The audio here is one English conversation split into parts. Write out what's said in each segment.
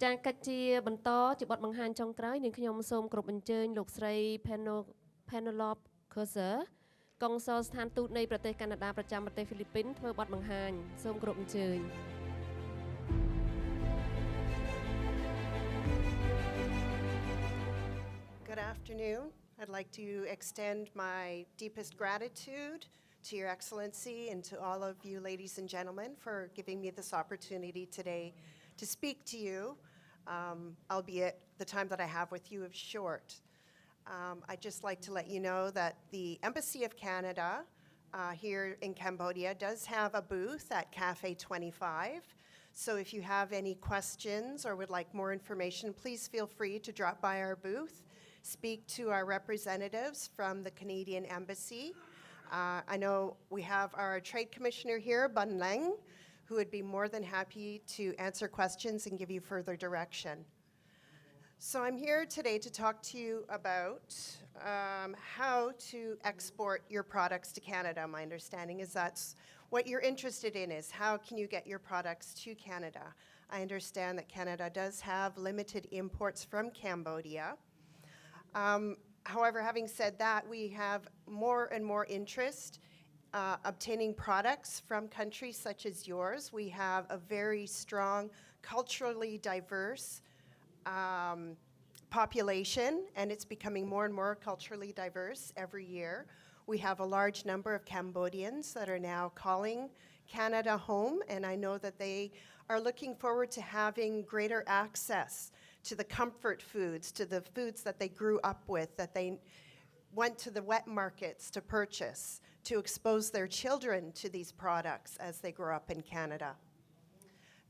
ចាកិច្ចជាបន្តជាបទបង្ហាញចុងក្រោយនាងខ្ញុំសូមគោរពអញ្ជើញលោកស្រី Penelope Corser កុងស៊ុលស្ថានទូតនៃប្រទេសកាណាដាប្រចាំប្រទេសហ្វីលីពីនធ្វើបទបង្ហាញសូមគោរពអញ្ជើញ Good afternoon. I'd like to extend my deepest gratitude to Your Excellency and to all of you ladies and gentlemen for giving me this opportunity today to speak to you, albeit the time that I have with you is short. I'd just like to let you know that the Embassy of Canada here in Cambodia does have a booth at Cafe 25. So if you have any questions or would like more information, please feel free to drop by our booth, speak to our representatives from the Canadian Embassy. I know we have our Trade Commissioner here, Bun Leng, who would be more than happy to answer questions and give you further direction. So I'm here today to talk to you about how to export your products to Canada. My understanding is that's what you're interested in, is how can you get your products to Canada. I understand that Canada does have limited imports from Cambodia. However, having said that, we have more and more interest obtaining products from countries such as yours. We have a very strong, culturally diverse population, and it's becoming more and more culturally diverse every year. We have a large number of Cambodians that are now calling Canada home, and I know that they are looking forward to having greater access to the comfort foods, to the foods that they grew up with, that they went to the wet markets to purchase, to expose their children to these products as they grow up in Canada.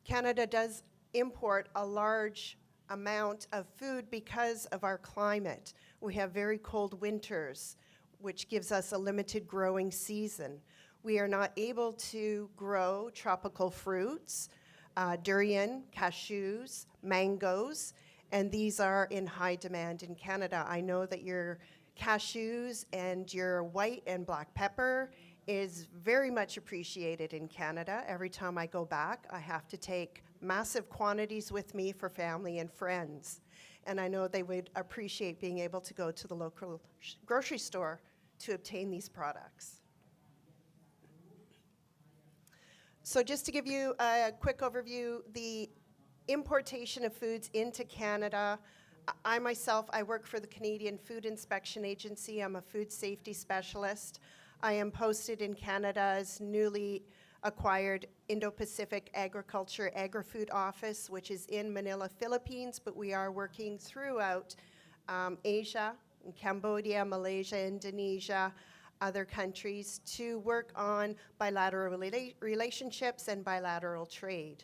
Canada does import a large amount of food because of our climate. We have very cold winters, which gives us a limited growing season. We are not able to grow tropical fruits, durian, cashews, mangoes, and these are in high demand in Canada. I know that your cashews and your white and black pepper is very much appreciated in Canada. Every time I go back, I have to take massive quantities with me for family and friends. And I know they would appreciate being able to go to the local grocery store to obtain these products. So just to give you a quick overview, the importation of foods into Canada, I myself, I work for the Canadian Food Inspection Agency. I'm a food safety specialist. I am posted in Canada's newly acquired Indo-Pacific Agriculture Agri-Food Office, which is in Manila, Philippines, but we are working throughout Asia, Cambodia, Malaysia, Indonesia, other countries to work on bilateral relationships and bilateral trade.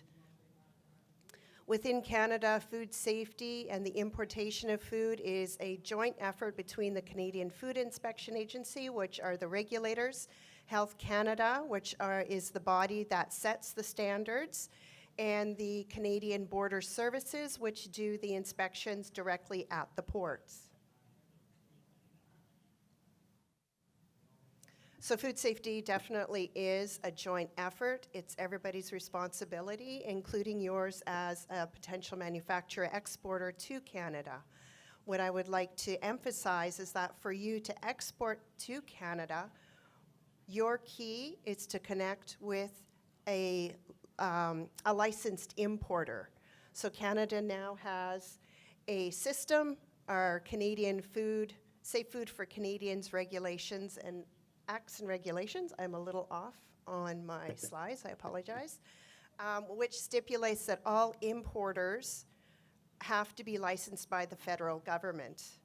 Within Canada, food safety and the importation of food is a joint effort between the Canadian Food Inspection Agency, which are the regulators, Health Canada, which is the body that sets the standards, and the Canadian Border Services, which do the inspections directly at the ports. So food safety definitely is a joint effort. It's everybody's responsibility, including yours as a potential manufacturer exporter to Canada. What I would like to emphasize is that for you to export to Canada, your key is to connect with a licensed importer. So Canada now has a system, our Canadian Safe Food for Canadians regulations and acts and regulations. I'm a little off on my slides, I apologize, which stipulates that all importers have to be licensed by the federal government.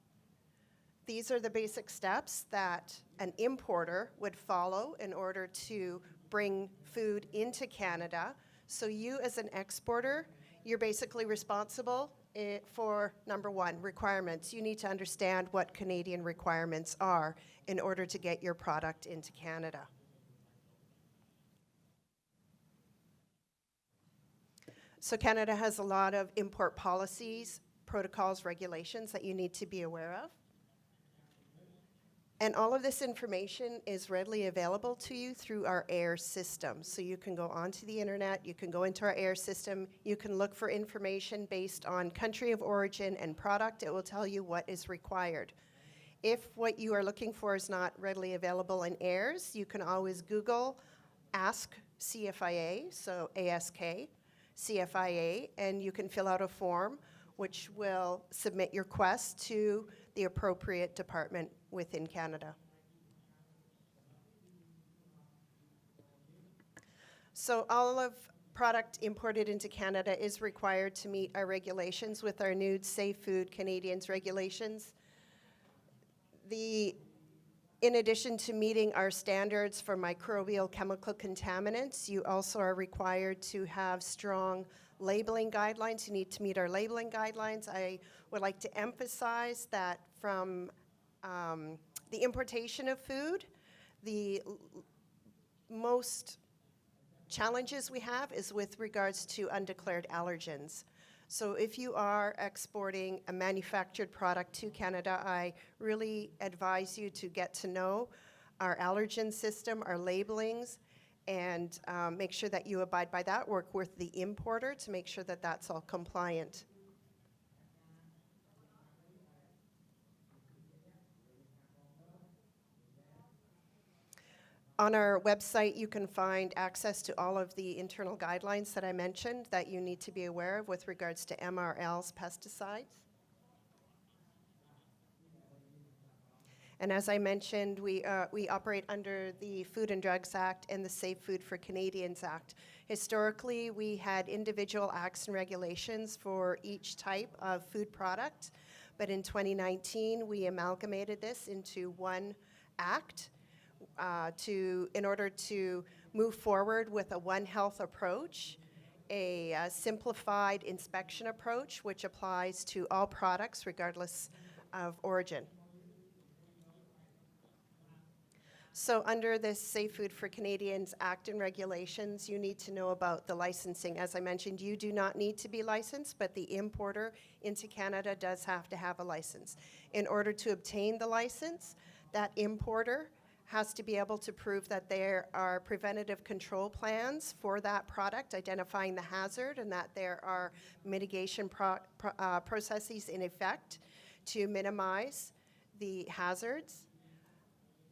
These are the basic steps that an importer would follow in order to bring food into Canada. So you as an exporter, you're basically responsible for, number one, requirements. You need to understand what Canadian requirements are in order to get your product into Canada. So Canada has a lot of import policies, protocols, regulations that you need to be aware of. And all of this information is readily available to you through our AIR system. So you can go onto the internet, you can go into our AIR system, you can look for information based on country of origin and product. It will tell you what is required. If what you are looking for is not readily available in AIRS, you can always Google Ask CFIA, so ASK, CFIA, and you can fill out a form which will submit your request to the appropriate department within Canada. So all of product imported into Canada is required to meet our regulations with our new Safe Food Canadians regulations. In addition to meeting our standards for microbial chemical contaminants, you also are required to have strong labeling guidelines. You need to meet our labeling guidelines. I would like to emphasize that from the importation of food, the most challenges we have is with regards to undeclared allergens. So if you are exporting a manufactured product to Canada, I really advise you to get to know our allergen system, our labelings, and make sure that you abide by that. Work with the importer to make sure that that's all compliant. On our website, you can find access to all of the internal guidelines that I mentioned that you need to be aware of with regards to MRL's pesticides. And as I mentioned, we operate under the Food and Drugs Act and the Safe Food for Canadians Act. Historically, we had individual acts and regulations for each type of food product, but in 2019, we amalgamated this into one act in order to move forward with a One Health approach, a simplified inspection approach, which applies to all products regardless of origin. So under this Safe Food for Canadians Act and regulations, you need to know about the licensing. As I mentioned, you do not need to be licensed, but the importer into Canada does have to have a license. In order to obtain the license, that importer has to be able to prove that there are preventative control plans for that product, identifying the hazard, and that there are mitigation processes in effect to minimize the hazards.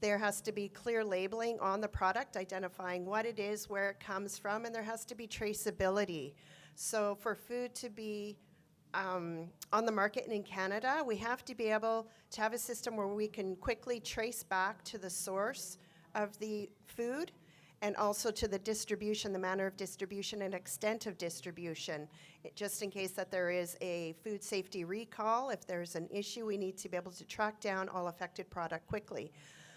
There has to be clear labeling on the product, identifying what it is, where it comes from, and there has to be traceability. So for food to be on the market in Canada, we have to be able to have a system where we can quickly trace back to the source of the food and also to the distribution, the manner of distribution and extent of distribution. Just in case that there is a food safety recall, if there's an issue, we need to be able to track down all affected product quickly.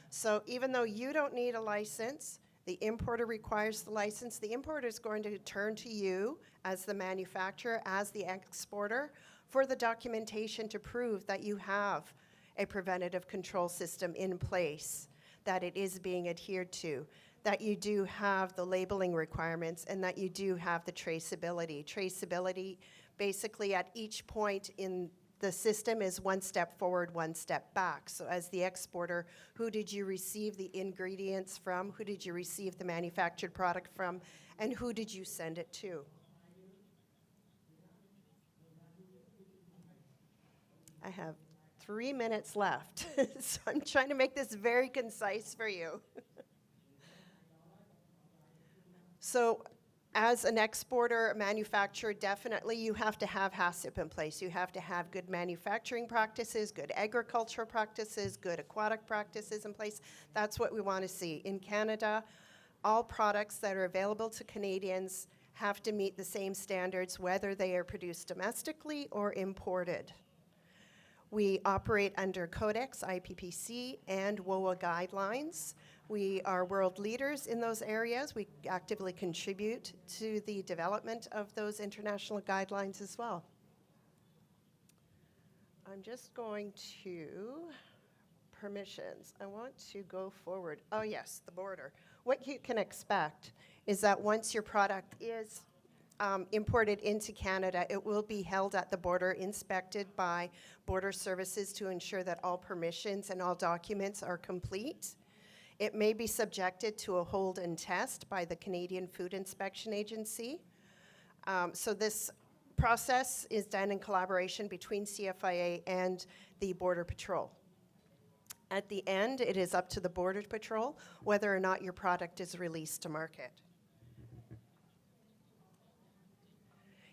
So even though you don't need a license, the importer requires the license. The importer is going to turn to you as the manufacturer, as the exporter, for the documentation to prove that you have a preventative control system in place, that it is being adhered to, that you do have the labeling requirements, and that you do have the traceability. Traceability, basically at each point in the system, is one step forward, one step back. So as the exporter, who did you receive the ingredients from? Who did you receive the manufactured product from? And who did you send it to? I have 3 minutes left, so I'm trying to make this very concise for you. So as an exporter, a manufacturer, definitely you have to have HACCP in place. You have to have good manufacturing practices, good agricultural practices, good aquatic practices in place. That's what we want to see. In Canada, all products that are available to Canadians have to meet the same standards, whether they are produced domestically or imported. We operate under Codex, IPPC, and WOA guidelines. We are world leaders in those areas. We actively contribute to the development of those international guidelines as well. I'm just going to permissions. I want to go forward. Oh yes, the border. What you can expect is that once your product is imported into Canada, it will be held at the border, inspected by Border Services to ensure that all permissions and all documents are complete. It may be subjected to a hold and test by the Canadian Food Inspection Agency. So this process is done in collaboration between CFIA and the Border Patrol. At the end, it is up to the Border Patrol whether or not your product is released to market.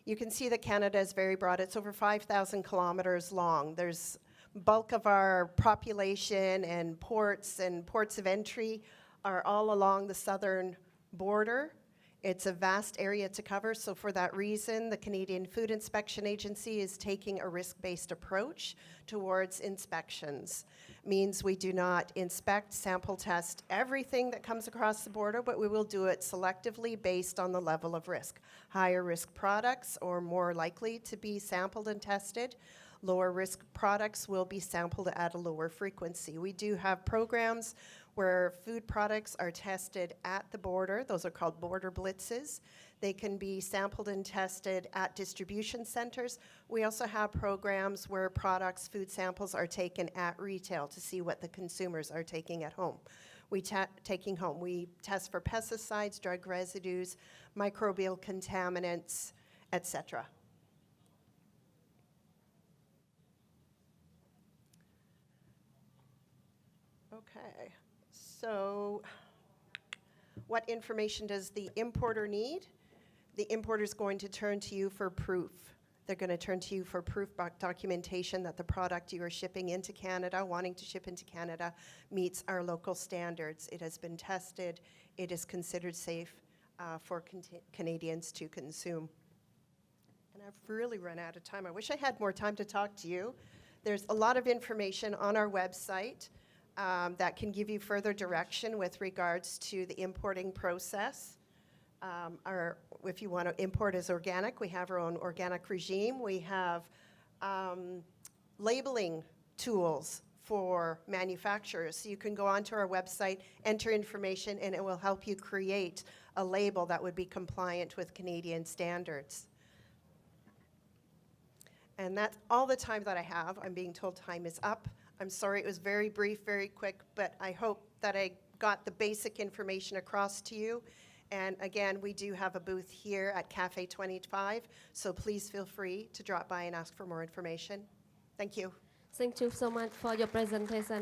You can see that Canada is very broad. It's over 5,000 kilometers long. There's bulk of our population and ports of entry are all along the southern border. It's a vast area to cover, so for that reason, the Canadian Food Inspection Agency is taking a risk-based approach towards inspections. Means we do not inspect, sample test everything that comes across the border, but we will do it selectively based on the level of risk. Higher risk products are more likely to be sampled and tested. Lower risk products will be sampled at a lower frequency. We do have programs where food products are tested at the border. Those are called border blitzes. They can be sampled and tested at distribution centers. We also have programs where food samples are taken at retail to see what the consumers are taking at home. We test for pesticides, drug residues, microbial contaminants, etc. Okay, so what information does the importer need? The importer is going to turn to you for proof. They're going to turn to you for proof documentation that the product you are shipping into Canada, wanting to ship into Canada, meets our local standards. It has been tested. It is considered safe for Canadians to consume. And I've really run out of time. I wish I had more time to talk to you. There's a lot of information on our website that can give you further direction with regards to the importing process. If you want to import as organic, we have our own organic regime. We have labeling tools for manufacturers. So you can go onto our website, enter information, and it will help you create a label that would be compliant with Canadian standards. And that's all the time that I have. I'm being told time is up. I'm sorry it was very brief, very quick, but I hope that I got the basic information across to you. And again, we do have a booth here at Cafe 25, so please feel free to drop by and ask for more information. Thank you. Thank you so much for your presentation.